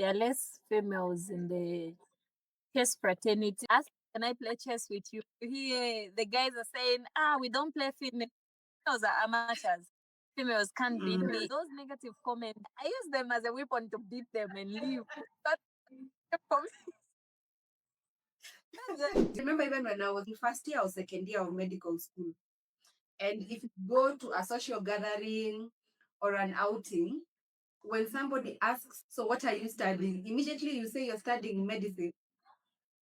there are less females in the chess fraternity. Ask, can I play chess with you? Here, the guys are saying, we don't play females. Females are amateurs. Females can't beat me. Those negative comments, I use them as a weapon to beat them and leave. That's Remember, even when I was in first year or second year of medical school, and if you go to a social gathering or an outing, when somebody asks, "So what are you studying?" immediately you say you're studying medicine.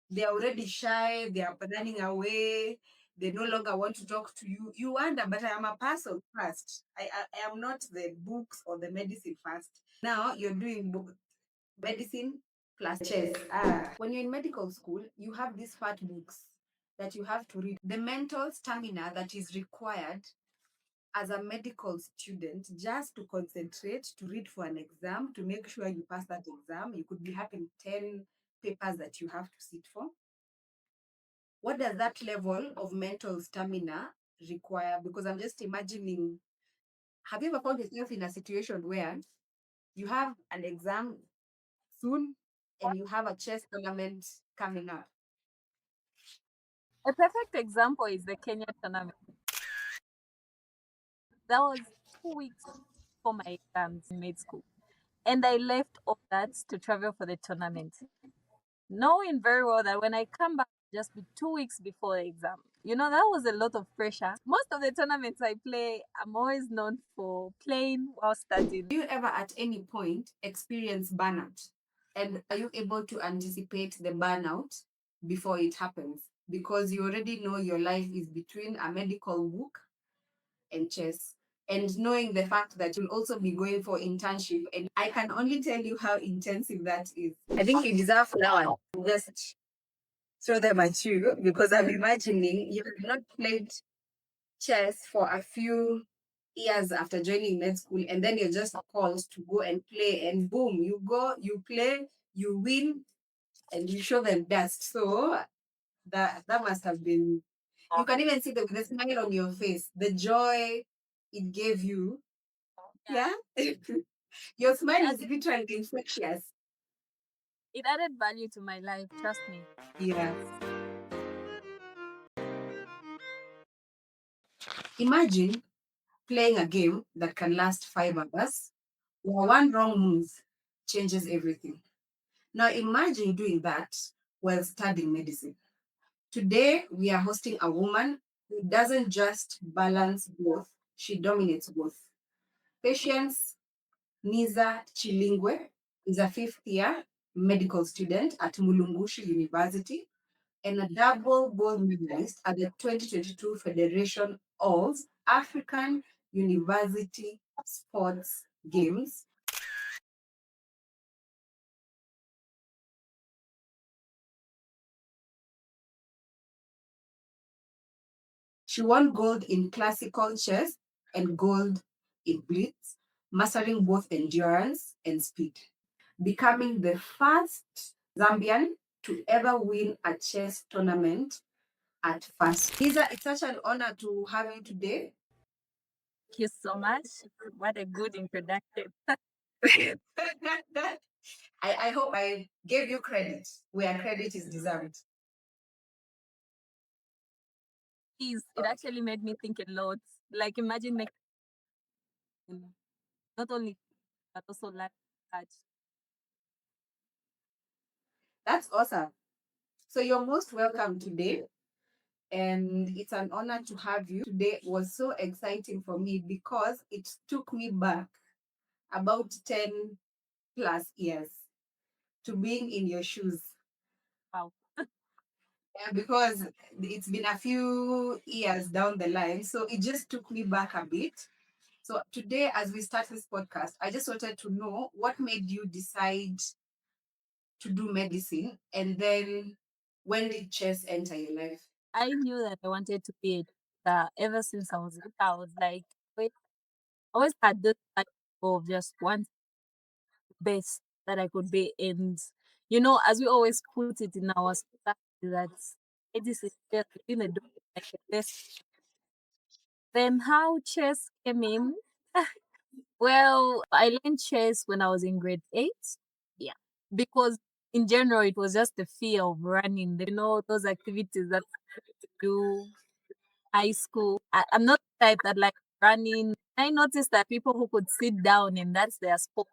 They're already shy, they are running away, they no longer want to talk to you. You wonder, but I am a person first. I am not the books or the medicine first. Now you're doing medicine plus chess. When you're in medical school, you have these fat books that you have to read. The mental stamina that is required as a medical student just to concentrate, to read for an exam, to make sure you pass that exam. You could be having 10 papers that you have to sit for. What does that level of mental stamina require? Because I'm just imagining, have you ever found yourself in a situation where you have an exam soon and you have a chess tournament coming up? a perfect example is the Kenya tournament. That was 2 weeks for my exams in med school. And I left all that to travel for the tournament, knowing very well that when I come back, just be 2 weeks before the exam. That was a lot of pressure. Most of the tournaments I play, I'm always known for playing while studying. Do you ever at any point experience burnout? And are you able to anticipate the burnout before it happens? Because you already know your life is between a medical book and chess. And knowing the fact that you'll also be going for internship, and I can only tell you how intensive that is. I think you deserve now just throw them at you because I'm imagining you have not played chess for a few years after joining med school, and then you're just called to go and play, and boom, you go, you play, you win, and you show them dust. So that must have been. You can even see the smile on your face, the joy it gave you. Yeah, your smile is literally infectious. It added value to my life, trust me. Yeah. Imagine playing a game that can last 5 hours, where one wrong move changes everything. Now imagine doing that while studying medicine. Today, we are hosting a woman who doesn't just balance both, she dominates both. Patience Niza Chilingwe is a fifth year medical student at Mulungushi University and a double gold medalist at the 2022 Federation of African University Sports Games. She won gold in classical chess and gold in blitz, mastering both endurance and speed, becoming the first Zambian to ever win a chess tournament at FASU. Lisa, it's such an honor to have you today. Thank you so much. What a good introduction. I hope I gave you credit where credit is deserved. It actually made me think a lot. Like imagine making not only but also life touch. That's awesome. So you're most welcome today. And it's an honor to have you. Today was so exciting for me because it took me back about 10 plus years to being in your shoes. Wow. Yeah, because it's been a few years down the line. So it just took me back a bit. So today, as we start this podcast, I just wanted to know what made you decide to do medicine, and then when did chess enter your life? I knew that I wanted to be a doctor ever since I was little. I was like, wait, I always had this type of just one best that I could be. And as we always put it in our society, that this is just being a doctor, like the best. Then how chess came in? Well, I learned chess when I was in grade 8. Yeah. because in general it was just the fear of running, those activities that you do high school. I'm not the type that like running. I noticed that people who could sit down and that's their sport.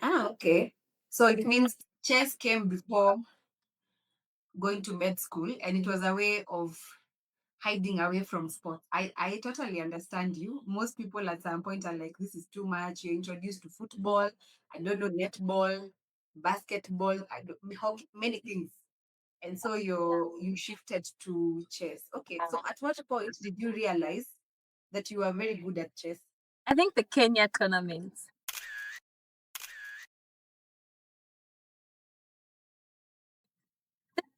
Ah, okay. So it means chess came before going to med school, and it was a way of hiding away from sports. I totally understand you. Most people at some point are like, this is too much. You're introduced to football, I don't know, netball, basketball, I don't how many things. And so you shifted to chess. Okay. So at what point did you realize that you are very good at chess? I think the Kenya tournaments.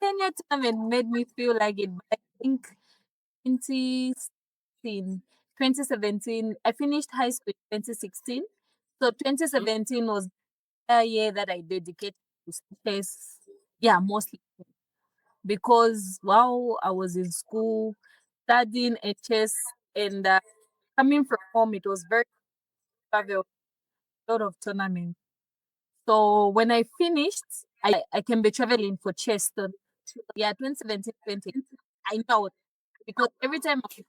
Kenya tournament made me feel like it. But I think 2016, 2017, I finished high school in 2016. So 2017 was the year that I dedicated to chess. Yeah, mostly because while I was in school studying HS and coming from home, it was very travel, a lot of tournaments. So when I finished, I can be traveling for chess. So yeah, 2017, 20. I know because every time I was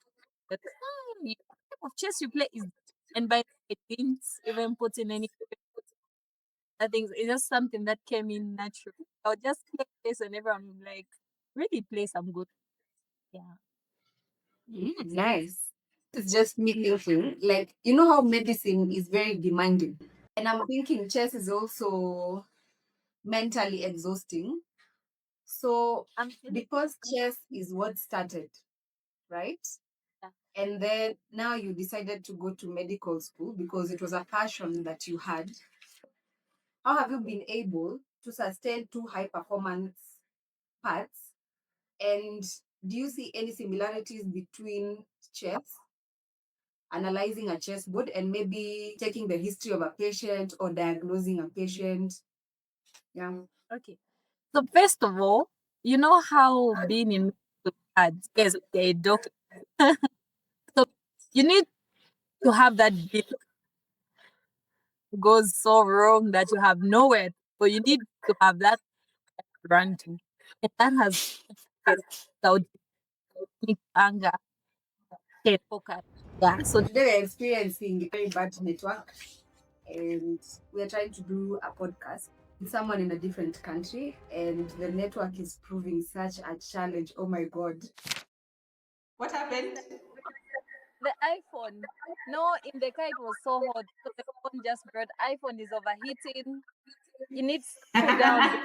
what type of chess you play is, and by the I didn't even put in any I think it's just something that came in natural. I would just play chess and everyone would be like, really play some good. Yeah. Nice. It's just me thinking, like, you know how medicine is very demanding. And I'm thinking chess is also mentally exhausting. So, I'm feeling because chess is what started, right? yeah. And then now you decided to go to medical school because it was a passion that you had. How have you been able to sustain two high performance parts? And do you see any similarities between chess, analyzing a chessboard, and maybe taking the history of a patient or diagnosing a patient? Yeah. Okay. So first of all, you know how being in medical hard, yes, a doctor. So you need to have that bit goes so wrong that you have nowhere. So you need to have that run to. And that has without anger, hate, focus. Yeah. So Today we're experiencing very bad network, and we're trying to do a podcast with someone in a different country, and the network is proving such a challenge. Oh my god. What happened? the iPhone, no, in the car it was so hot. So the phone just brought iPhone is overheating. It needs to cool down.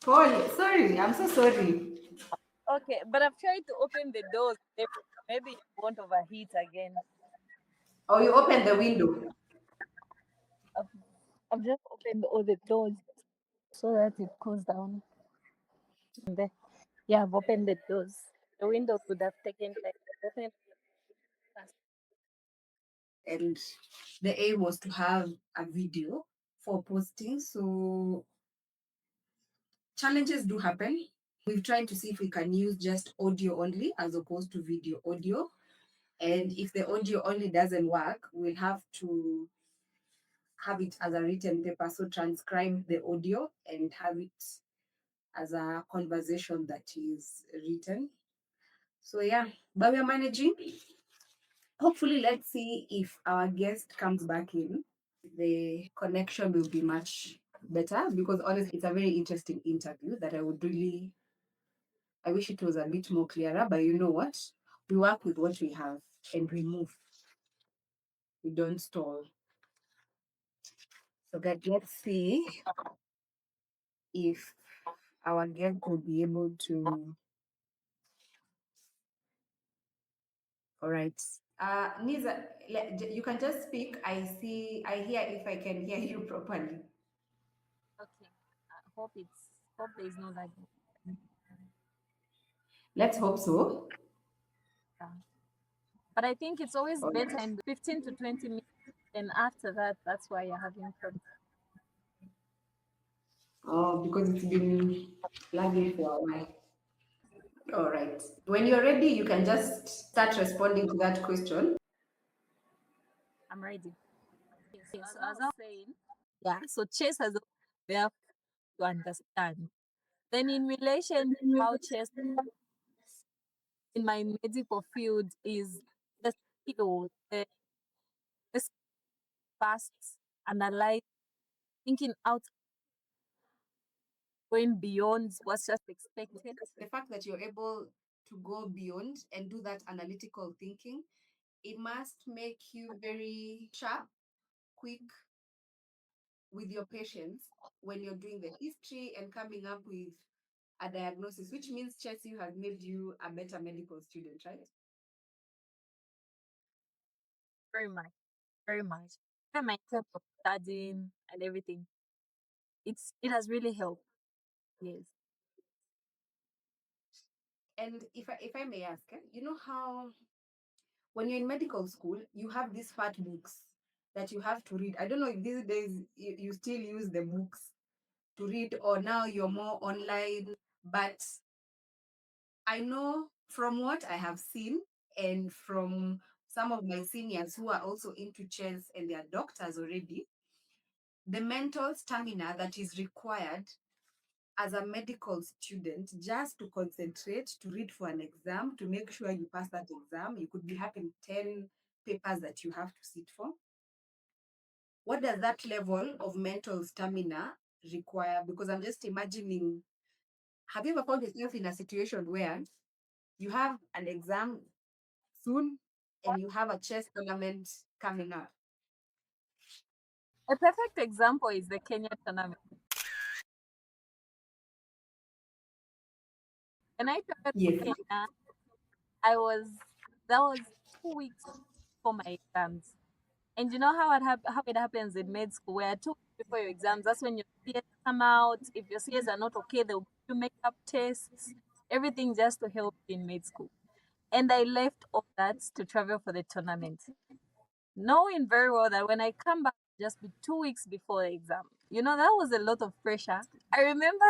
Paul, sorry, I'm so sorry. Okay, but I've tried to open the doors. Maybe it won't overheat again. Oh, you opened the window. I've, I've just opened all the doors so that it cools down. And there. Yeah, I've opened the doors. The window would have taken like open fast. And the aim was to have a video for posting. So challenges do happen. We've tried to see if we can use just audio only as opposed to video audio. And if the audio only doesn't work, we'll have to have it as a written paper. So transcribe the audio and have it as a conversation that is written. So yeah, but we're managing. Hopefully, let's see if our guest comes back in. The connection will be much better because honestly, it's a very interesting interview that I would really, I wish it was a bit more clearer, but you know what? We work with what we have and we move. We don't stall. So guys, let's see if our guest will be able to. All right. Niza, you can just speak. I hear if I can hear you properly. Okay. I hope there is no lag. Let's hope so. Yeah. But I think it's always All better right. in 15 to 20 minutes. And after that, that's why you're having problems. Oh, because it's been lagging for a while. All right. When you're ready, you can just start responding to that question. I'm ready. Okay, so as I was saying. Yeah, so chess has always been there to understand. Then in relation to how chess in my medical field is the skill, the fast analyze, thinking out, going beyond what's just expected. The fact that you're able to go beyond and do that analytical thinking, it must make you very sharp, quick with your patients when you're doing the history and coming up with a diagnosis, which means Chelsea has made you a better medical student, right? Very much, very much. Even my terms of studying and everything, it has really helped. Yes. And if I may ask, you know how when you're in medical school, you have these fat books that you have to read. I don't know if these days you still use the books to read, or now you're more online. But I know from what I have seen and from some of my seniors who are also into chess and they are doctors already, the mental stamina that is required as a medical student just to concentrate, to read for an exam, to make sure you pass that exam. You could be having 10 papers that you have to sit for. What does that level of mental stamina require? Because I'm just imagining, have you ever found yourself in a situation where you have an exam soon and you have a chess tournament coming up? A perfect example is the Kenya tournament. When I traveled to Yes. Kenya, I was that was 2 weeks for my exams. And you know how it happens in med school, where 2 weeks before your exams, that's when your CAs come out. If your CAs are not okay, they'll give you makeup tests, everything just to help you in med school. And I left all that to travel for the tournament, knowing very well that when I come back, just be 2 weeks before the exam. You know, that was a lot of pressure. I remember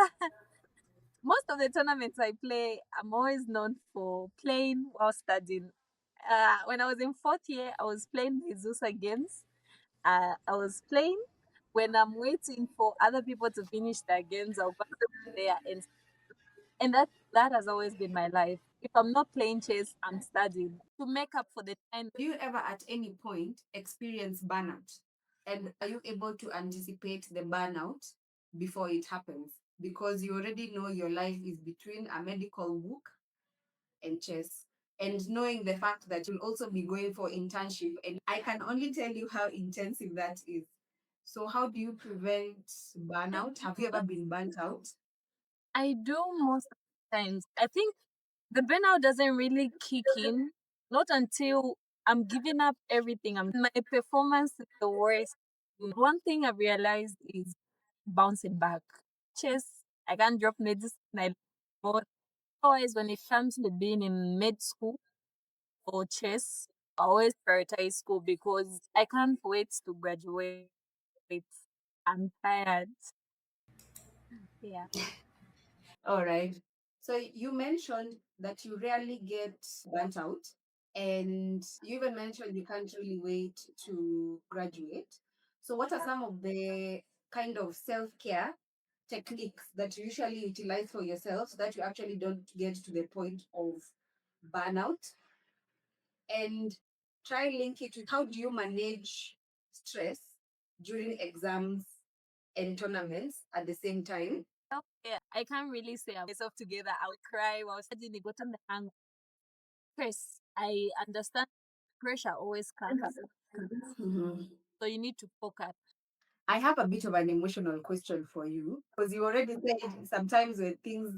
most of the tournaments I play, I'm always known for playing while studying. When I was in fourth year, I was playing the Zusa games. I was playing. When I'm waiting for other people to finish their games, I'll go there and that has always been my life. If I'm not playing chess, I'm studying to make up for the time. Do you ever at any point experience burnout? And are you able to anticipate the burnout before it happens? Because you already know your life is between a medical book and chess. And knowing the fact that you'll also be going for internship, and I can only tell you how intensive that is. So, how do you prevent burnout? Have you ever been burnt out? I do most of the times. I think the burnout doesn't really kick in, not until I'm giving up everything. My performance is the worst. One thing I've realized is bouncing back. Chess, I can't drop medicine. But always when it comes to being in med school or chess, I always prioritize school because I can't wait to graduate. I'm tired. Yeah. All right. So, you mentioned that you rarely get burnt out. And you even mentioned you can't really wait to graduate. So, what are some of the kind of self care techniques that you usually utilize for yourself so that you actually don't get to the point of burnout? And try link it with how do you manage stress during exams and tournaments at the same time? Yeah, I can't really say I'm myself together. I'll cry while studying. It got on the hang. First, I understand pressure always comes, Mhm. so you need to focus. I have a bit of an emotional question for you because you already said sometimes when things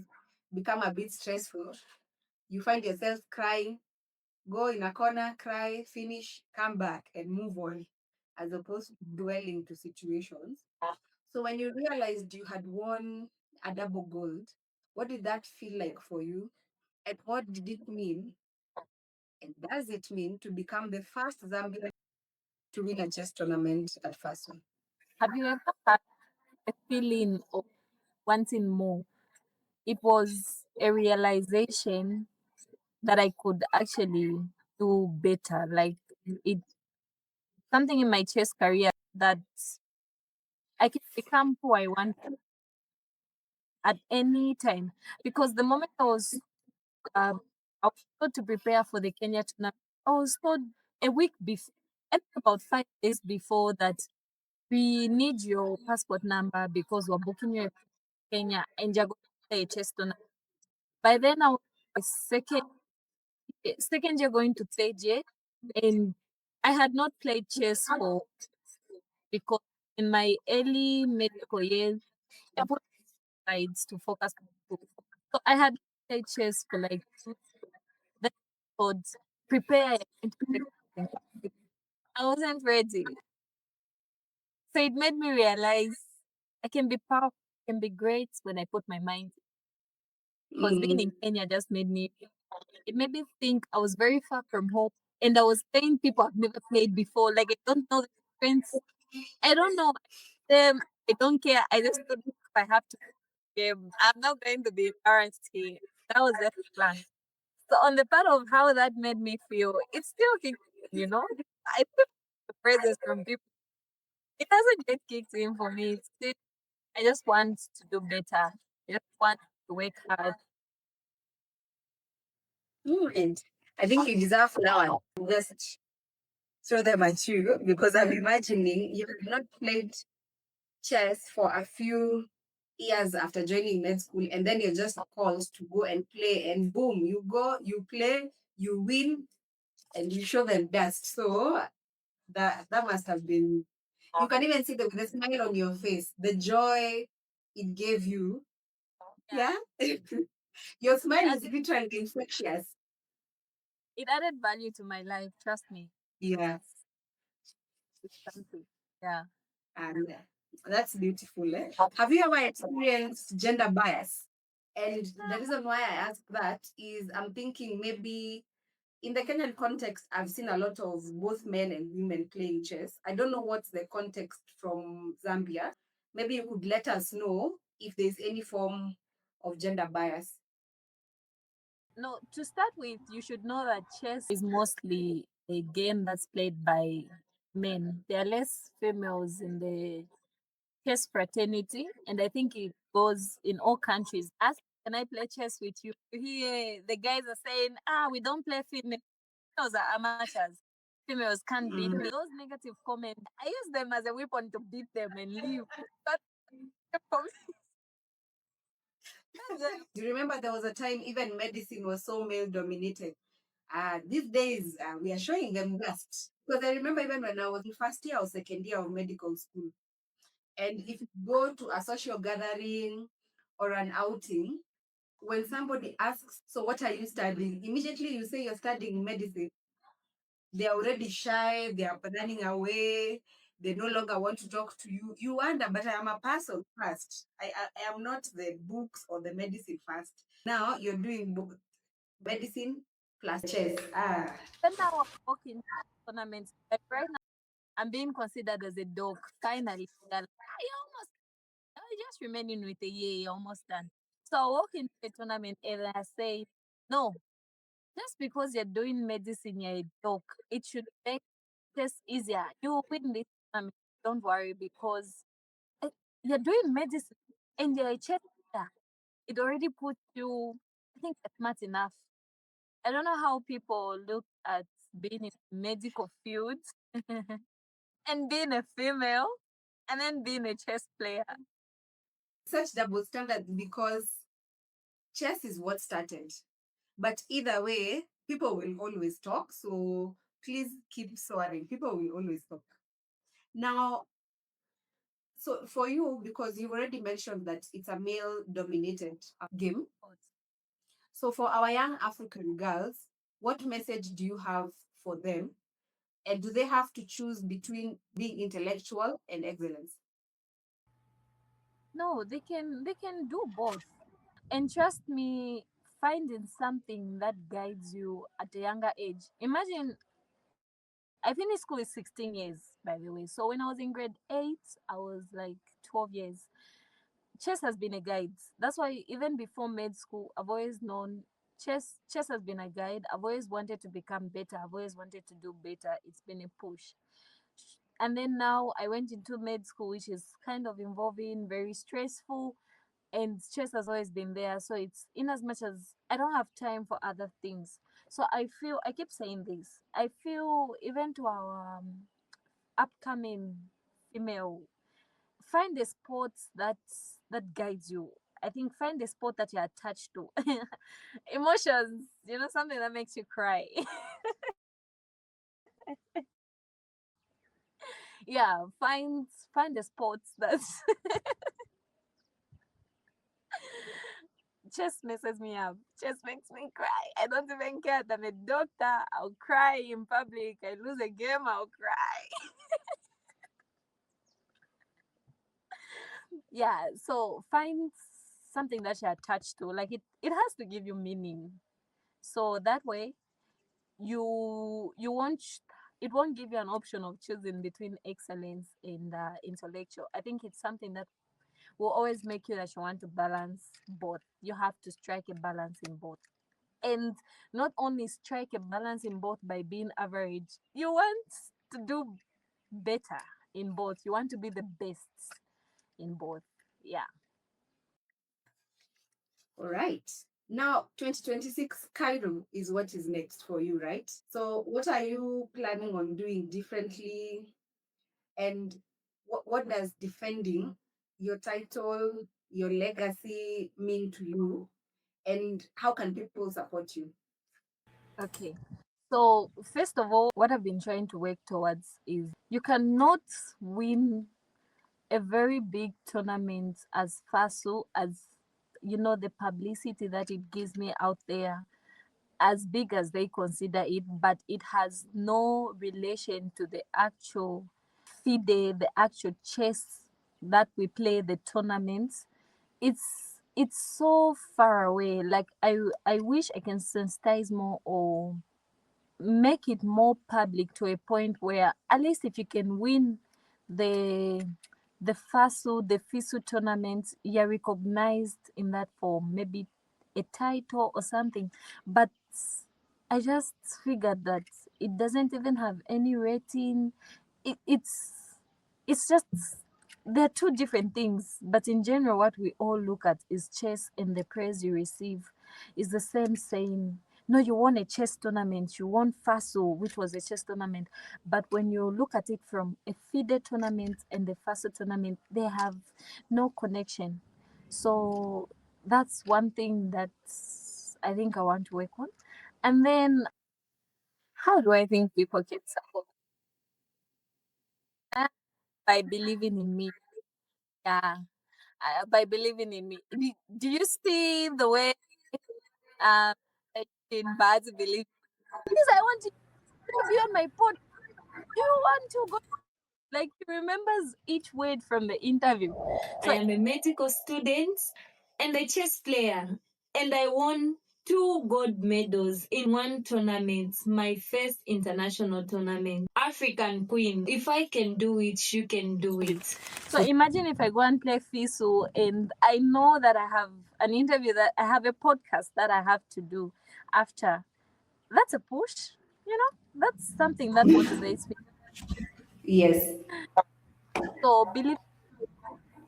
become a bit stressful, you find yourself crying, go in a corner, cry, finish, come back, and move on, as opposed to dwelling to situations. So when you realized you had won a double gold, what did that feel like for you? And what did it mean? And does it mean to become the first Zambian to win a chess tournament at FASU? Have you ever had a feeling of wanting more? It was a realization that I could actually do better. Like it something in my chess career that I can become who I want at any time. Because the moment I was told to prepare for the Kenya tournament, I was told a week before, I think about 5 days before that we need your passport number because we're booking you in Kenya and you're going to play a chess tournament. By then, I was a second year going to third year, and I had not played chess for because in my early medical years, I put sides to focus on school. So I had played chess for like 2 years. Then I thought, prepare and prepare. I wasn't ready. So it made me realize I can be powerful, I can be great when I put my mind. Because being in Mm. Kenya just made me, it made me think I was very far from home. And I was playing people I've never played before. Like I don't know the difference. I don't know them. I don't care. I just don't know if I have to game. I'm not going to be embarrassed here. That was just the plan. So on the part of how that made me feel, it's still kicking, I took the praises from people. It hasn't yet kicked in for me. It's still, I just want to do better. I just want to work hard. And I think you deserve now and just throw them at you because I'm imagining you have not played chess for a few years after joining med school, and then you're just called to go and play, and boom, you go, you play, you win, and you show them best. So that must have been. You can even see the smile on your face, the joy it gave you. Yeah. Yeah, your smile It is added, literally infectious. it added value to my life. Trust me. Yeah, It's something. Yeah. and that's beautiful. Eh? Have you ever experienced gender bias? And the reason why I ask that is I'm thinking maybe in the Kenyan context, I've seen a lot of both men and women playing chess. I don't know what's the context from Zambia. Maybe you could let us know if there's any form of gender bias. No, to start with, you should know that chess is mostly a game that's played by men. There are less females in the chess fraternity, and I think it goes in all countries. Ask, can I play chess with you? Here, the guys are saying, we don't play females. Females are amateurs. Females can't beat Mm. me. Those negative comments, I use them as a weapon to beat them and leave. But Do you remember there was a time even medicine was so male dominated? These days, we are showing them best. Because I remember even when I was in first year or second year of medical school, and if you go to a social gathering or an outing, when somebody asks, so what are you studying? Immediately you say you're studying medicine. They're already shy, they are running away, they no longer want to talk to you. You wonder, but I am a person first. I am not the books or the medicine first. Now you're doing book, medicine plus chess. then now I'm walking tournaments. Like right now, I'm being considered as a dog. Finally, they're like, you almost, I just remaining with a year, you're almost done. So I walk into a tournament and I say, no, just because you're doing medicine, you're a dog. It should make this easier. You will win this tournament. Don't worry because eh, you're doing medicine and you're a chess player. It already puts you, I think, you're smart enough. I don't know how people look at being in medical field and being a female and then being a chess player. Such double standard because chess is what started. But either way, people will always talk. So please keep soaring. People will always talk. Now, so for you, because you already mentioned that it's a male dominated game. So for our young African girls, what message do you have for them? And do they have to choose between being intellectual and excellence? No, they can do both. And trust me, finding something that guides you at a younger age. Imagine I finished school with 16 years, by the way. So when I was in grade 8, I was like 12 years. Chess has been a guide. That's why even before med school, I've always known chess has been a guide. I've always wanted to become better. I've always wanted to do better. It's been a push. And then now I went into med school, which is kind of involving, very stressful, and stress has always been there. So it's in as much as I don't have time for other things. So I feel, I keep saying this, I feel even to our upcoming female, find a sport that guides you. I think find a sport that you're attached to. Emotions, something that makes you cry. Yeah, find a sport that just messes me up, just makes me cry. I don't even care that I'm a doctor. I'll cry in public. I lose a game, I'll cry. Yeah, so find something that you're attached to. Like it has to give you meaning. So that way you won't it won't give you an option of choosing between excellence and intellectual. I think it's something that will always make you that you want to balance both. You have to strike a balance in both, and not only strike a balance in both by being average. You want to do better in both. You want to be the best in both. Yeah. All right. Now, 2026 Cairo is what is next for you, right? So, what are you planning on doing differently? And what does defending your title, your legacy mean to you? And how can people support you? Okay. So first of all, what I've been trying to work towards is you cannot win a very big tournament as FASU, as the publicity that it gives me out there, as big as they consider it, but it has no relation to the actual FIDE, the actual chess that we play, the tournaments. It's so far away. Like I wish I can sensitize more, or make it more public to a point where at least if you can win the the FISU tournament, you're recognized in that form, maybe a title or something. But I just figured that it doesn't even have any rating. It's just, they're two different things. But in general, what we all look at is chess, and the praise you receive is the same saying. No, you won a chess tournament, you won FASO, which was a chess tournament. But when you look at it from a FIDE tournament and the FASO tournament, they have no connection. So that's one thing that I think I want to work on. And then, how do I think people can support? Ah, by believing in me. Yeah, by believing in me. Do you see the way um in bad believe? Please, I want to interview on my pod. Do you want to go? Like, he remembers each word from the interview. I So am a medical student and a chess player, and I won 2 gold medals in one tournament, my first international tournament. African Queen. If I can do it, you can do it. so imagine if I go and play FISU, and I know that I have an interview, that I have a podcast that I have to do after. That's a push, That's something that motivates me. Yes. So believe,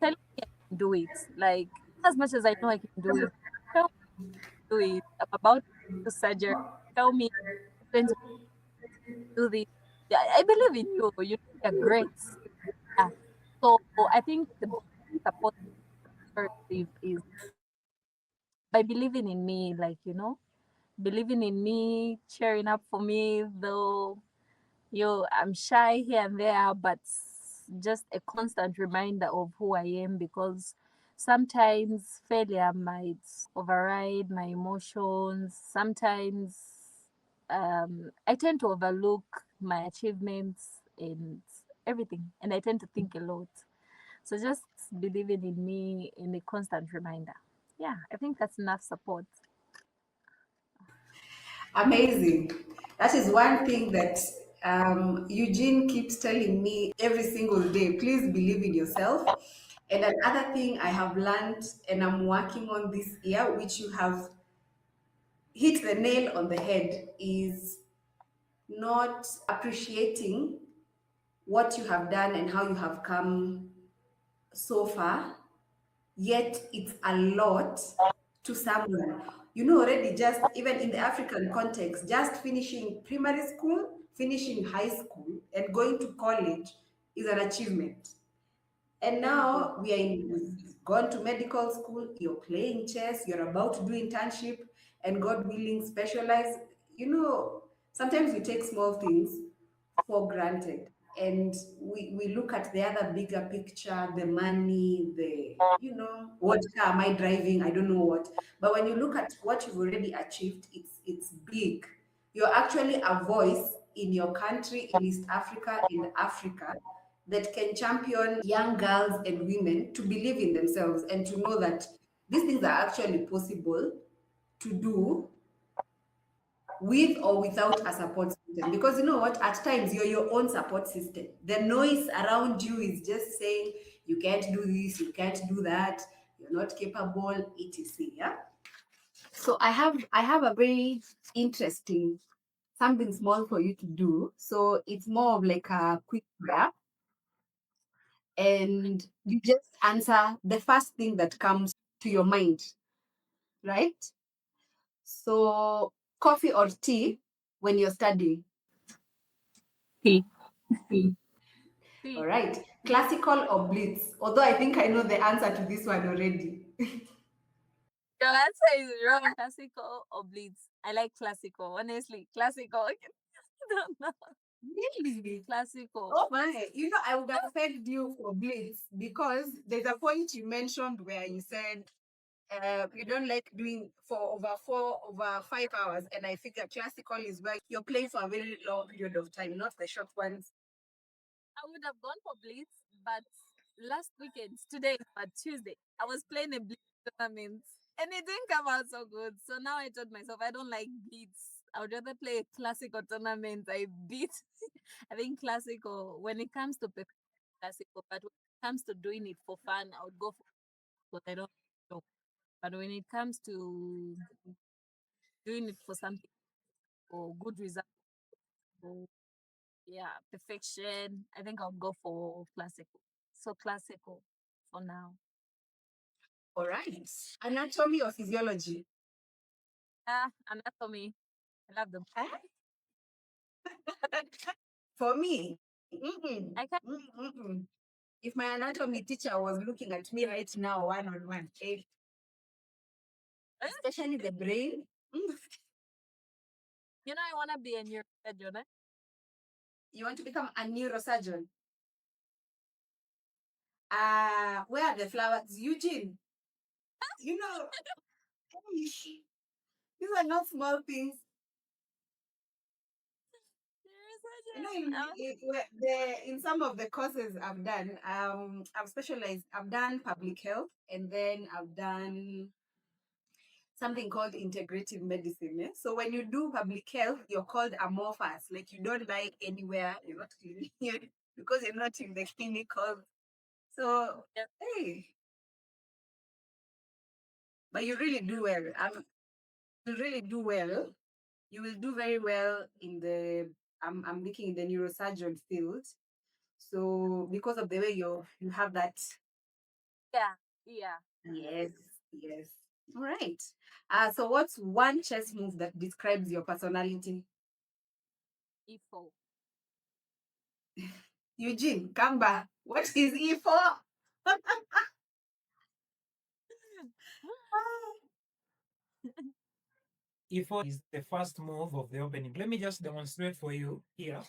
tell me I can do it. Like, as much as I know I can do it, tell me I can do it. I'm about to surgery. Tell me I'm going to do this. Yeah, I believe in you. You're great. Yeah. So I think the best support I receive is by believing in me, like, believing in me, cheering up for me, though I'm shy here and there, but just a constant reminder of who I am, because sometimes failure might override my emotions. Sometimes I tend to overlook my achievements and everything, and I tend to think a lot. So just believing in me in a constant reminder. Yeah, I think that's enough support. Amazing. That is one thing that Eugene keeps telling me every single day. Please believe in yourself. And another thing I have learned and I'm working on this year, which you have hit the nail on the head, is not appreciating what you have done and how you have come so far, yet it's a lot to someone. You know, already just even in the African context, just finishing primary school, finishing high school, and going to college is an achievement. And Very big. now we are in, we've gone to medical school, you're playing chess, you're about to do internship, and God willing, specialize. You know, sometimes we take small things for granted. And we look at the other bigger picture, the money, what car am I driving? I don't know what. But when you look at what you've already achieved, it's big. You're actually a voice in your country, in East Africa, in Africa, that can champion young girls and women to believe in themselves and to know that these things are actually possible to do with or without a support system. Because you know what? At times, you're your own support system. The noise around you is just saying, you can't do this, you can't do that, you're not capable, etc. Yeah. So I have a very interesting something small for you to do. So it's more of like a quick grab, and you just answer the first thing that comes to your mind, right? So coffee or tea when you're studying? Tea. All Tea. right. Classical or blitz? Although I think I know the answer to this one already. Your answer is wrong. Classical or blitz? I like classical. Honestly, classical. I don't know. Really? Classical. Oh my. You know, I would have pegged you for blitz because there's a point you mentioned where you said you don't like doing for over 5 hours. And I figure classical is where you're playing for a very long period of time, not the short ones. I would have gone for blitz, but last weekend, today, but Tuesday, I was playing a blitz tournament and it didn't come out so good. So now I told myself I don't like blitz. I would rather play a classical tournament. I beat. I think classical when it comes to classical, but when it comes to doing it for fun, I would go for what I don't know. But when it comes to doing it for something for good result, for yeah, perfection, I think I'll go for classical. So classical for now. All right. Anatomy or physiology? Anatomy. I love them. Huh? For me, mm-mm, I can mm-mm. If my anatomy teacher was looking at me right now, one on one, especially the brain. you know I wanna be a neurosurgeon. Eh? You want to become a neurosurgeon? Where are the flowers? Eugene, you know, these are not small things. You know, Neurosurgeon. in some of the courses I've done, I've specialized. I've done public health, and then I've done something called integrative medicine. Eh? So when you do public health, you're called amorphous. Like you don't lie anywhere. You're not because you're not in the clinical. So Yeah. hey, but you really do well. You really do well. You will do very well in the. I'm looking in the neurosurgeon field. So because of the way you have that. Yeah. Yeah. Yes, yes. All right. So what's one chess move that describes your personality? E4. Eugene, come back. What is E4? E4 is the first move of the opening. Let me just demonstrate for you here.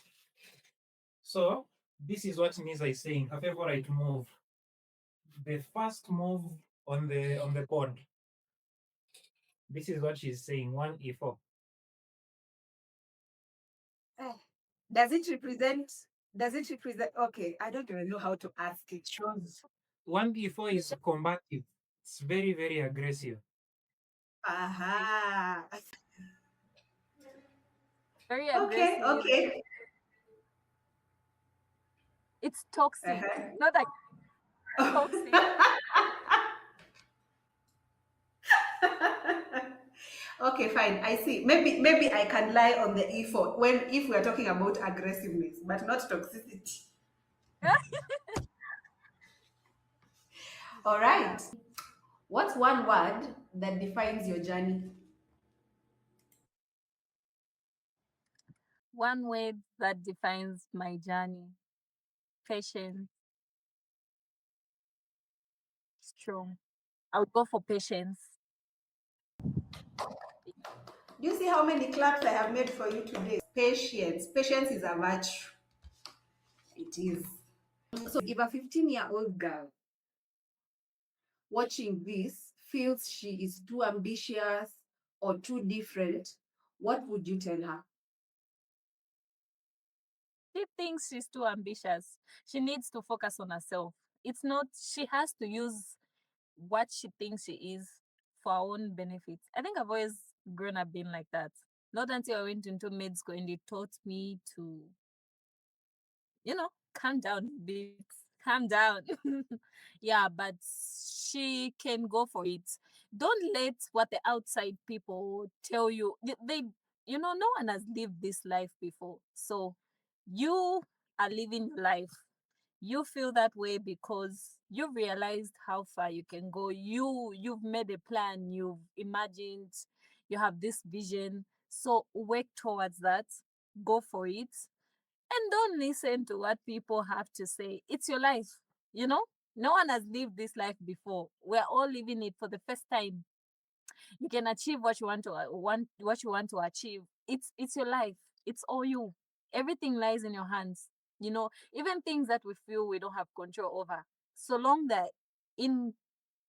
So this is what Niza is saying, a favorite move. The first move on the board. This is what she's saying, 1E4. Does it represent? Does it represent? Okay, I don't even know how to ask it. Shows 1E4 is combative. It's very, very aggressive. Aha. Very Okay, aggressive. okay. It's toxic. Not like toxic. Okay, fine. I see. Maybe I can lie on the E4 when if we are talking about aggressiveness, but not toxicity. All right. What's one word that defines your journey? One word that defines my journey: patience, strong. I would go for patience. Do you see how many claps I have made for you today? Patience. Patience is a virtue. It is. So if a 15-year-old girl watching this feels she is too ambitious or too different, what would you tell her? She thinks she's too ambitious. She needs to focus on herself. It's not, she has to use what she thinks she is for her own benefit. I think I've always grown up being like that. Not until I went into med school and it taught me to, calm down a bit. Calm down. Yeah, but she can go for it. Don't let what the outside people tell you. No one has lived this life before. So you are living your life. You feel that way because you've realized how far you can go. You've made a plan, you've imagined, you have this vision. So work towards that. Go for it, and don't listen to what people have to say. It's your life, you know? No one has lived this life before. We're all living it for the first time. You can achieve what you want to achieve. It's your life. It's all you. Everything lies in your hands. Even things that we feel we don't have control over. So long that in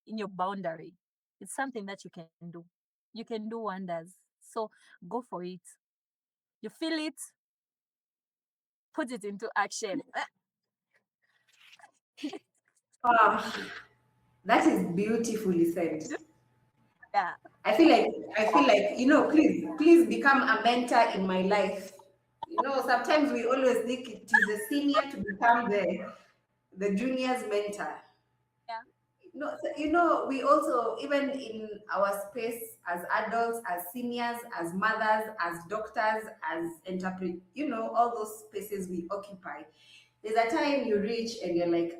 in your boundary, it's something that you can do. You can do wonders. So go for it. You feel it, put it into action. Ah, that is beautifully said. Yeah. I feel like, please become a mentor in my life. Sometimes we always think it is the senior to become the junior's mentor. Yeah. We also, even in our space as adults, as seniors, as mothers, as doctors, as all those spaces we occupy, there's a time you reach and you're like,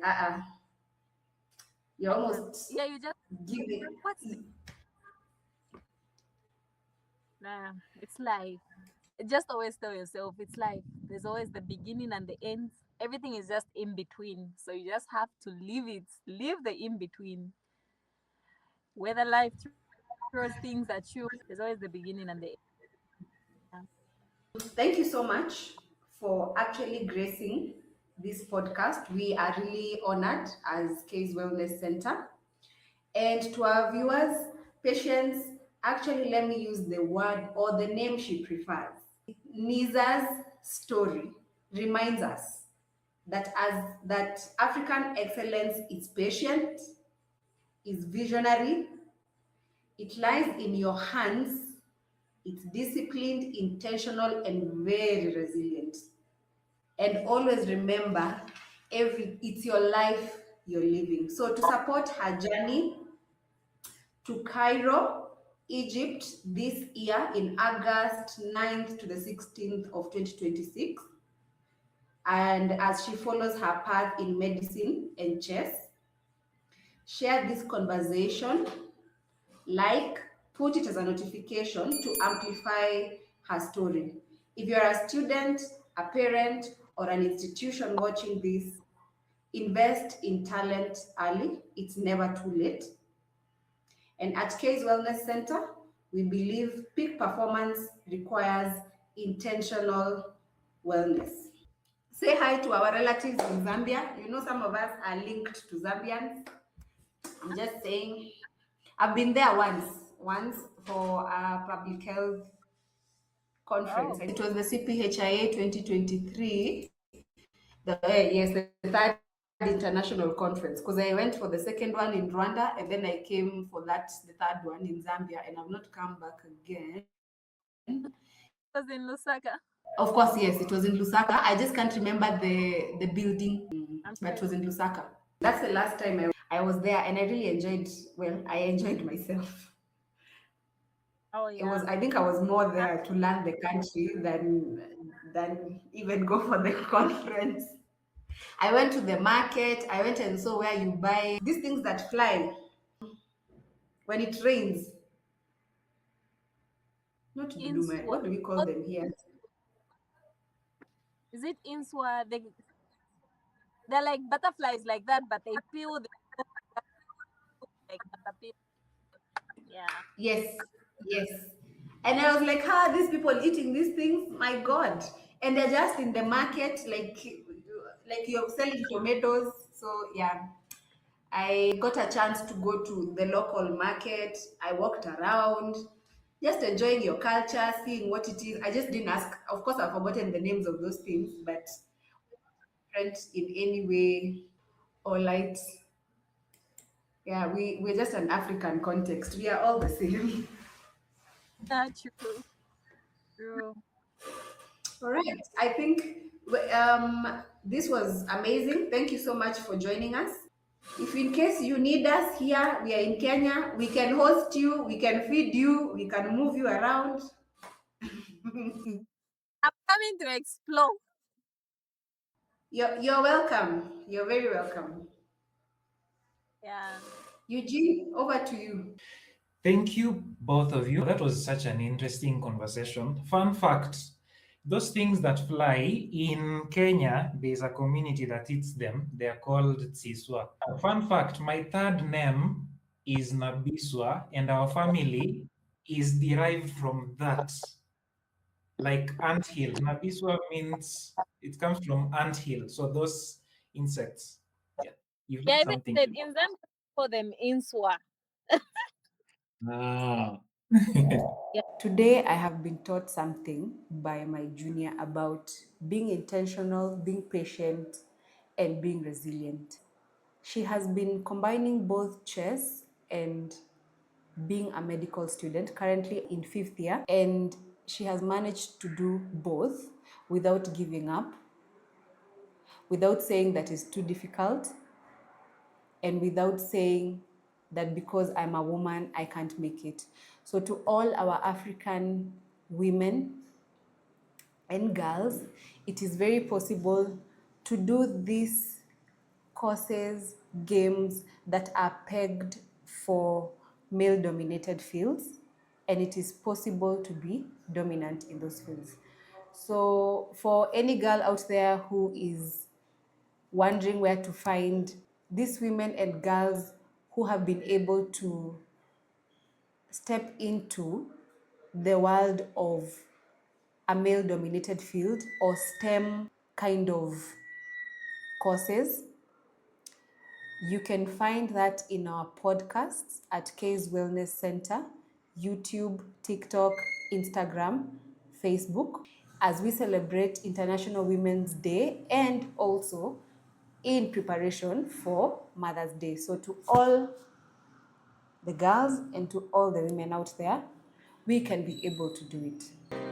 you're I can't. almost Yeah, you just giving. what's the nah, it's life. Just always tell yourself it's life. There's always the beginning and the end. Everything is just in between. So you just have to live it. Live the in between. Whether life throws things at you, there's always the beginning and the end. Thank you so much for actually gracing this podcast. We are really honored as Case Wellness Center. And to our viewers, Patience, actually, let me use the word or the name she prefers. Niza's story reminds us that African excellence is patient, is visionary, it lies in your hands, it's disciplined, intentional, and very resilient. And always remember, it's your life you're living. So to support her journey to Cairo, Egypt this year in August 9th to the 16th of 2026, and as she follows her path in medicine and chess, share this conversation, like, put it as a notification to amplify her story. If you're a student, a parent, or an institution watching this, invest in talent early. It's never too late. And at Case Wellness Center, we believe peak performance requires intentional wellness. Say hi to our relatives in Zambia. Some of us are linked to Zambians. I'm just saying, I've been there once for a public health conference. Oh, It was the CPHIA 2023. Yes, the third international conference. Because I went for the second one in Rwanda, and then I came for the third one in Zambia, and I've not come back again. it was in Lusaka. Of course, yes, it was in Lusaka. I just can't remember the building, I'm but sure it it was was. in Lusaka. That's the last time I was there, and I really enjoyed. Well, I enjoyed myself. Oh It was. yeah. I think I was more there to learn the country than even go for the conference. I went to the market. I went and saw where you buy these things that fly when it rains. Not bloomer. Inswa. What do we call What them here? is it? Inswa. They're like butterflies like that, but they peel the like caterpillar. Yeah. Yes, yes. And I was like, these people eating these things, my God. And they're just in the market, like you're selling tomatoes. So yeah, I got a chance to go to the local market. I walked around, just enjoying your culture, seeing what it is. I just didn't ask. Of course, I've forgotten the names of those things, but different in any way or light. Yeah, we're just an African context. We are all the same. Yeah, true. True. All right. I think this was amazing. Thank you so much for joining us. If in case you need us here, we are in Kenya. We can host you. We can feed you. We can move you around. I'm coming to explore. You're welcome. You're very welcome. Yeah. Eugene, over to you. Thank you, both of you. That was such an interesting conversation. Fun fact, those things that fly in Kenya, there's a community that eats them. They're called Tsiswa. Fun fact, my third name is Nabiswa, and our family is derived from that. Like anthill. Nabiswa means it comes from anthill. So those insects. Yeah. You've Yeah, learned even something said today. in Zambia we call them inswa. Ah. Yeah. Today, I have been taught something by my junior about being intentional, being patient, and being resilient. She has been combining both chess and being a medical student, currently in fifth year, and she has managed to do both without giving up, without saying that it's too difficult, and without saying that because I'm a woman, I can't make it. So, to all our African women and girls, it is very possible to do these courses, games that are pegged for male dominated fields, and it is possible to be dominant in those fields. So, for any girl out there who is wondering where to find these women and girls who have been able to step into the world of a male dominated field or STEM kind of courses, you can find that in our podcasts at K's Wellness Center, YouTube, TikTok, Instagram, Facebook, as we celebrate International Women's Day and also in preparation for Mother's Day. So, to all the girls and to all the women out there, we can be able to do it.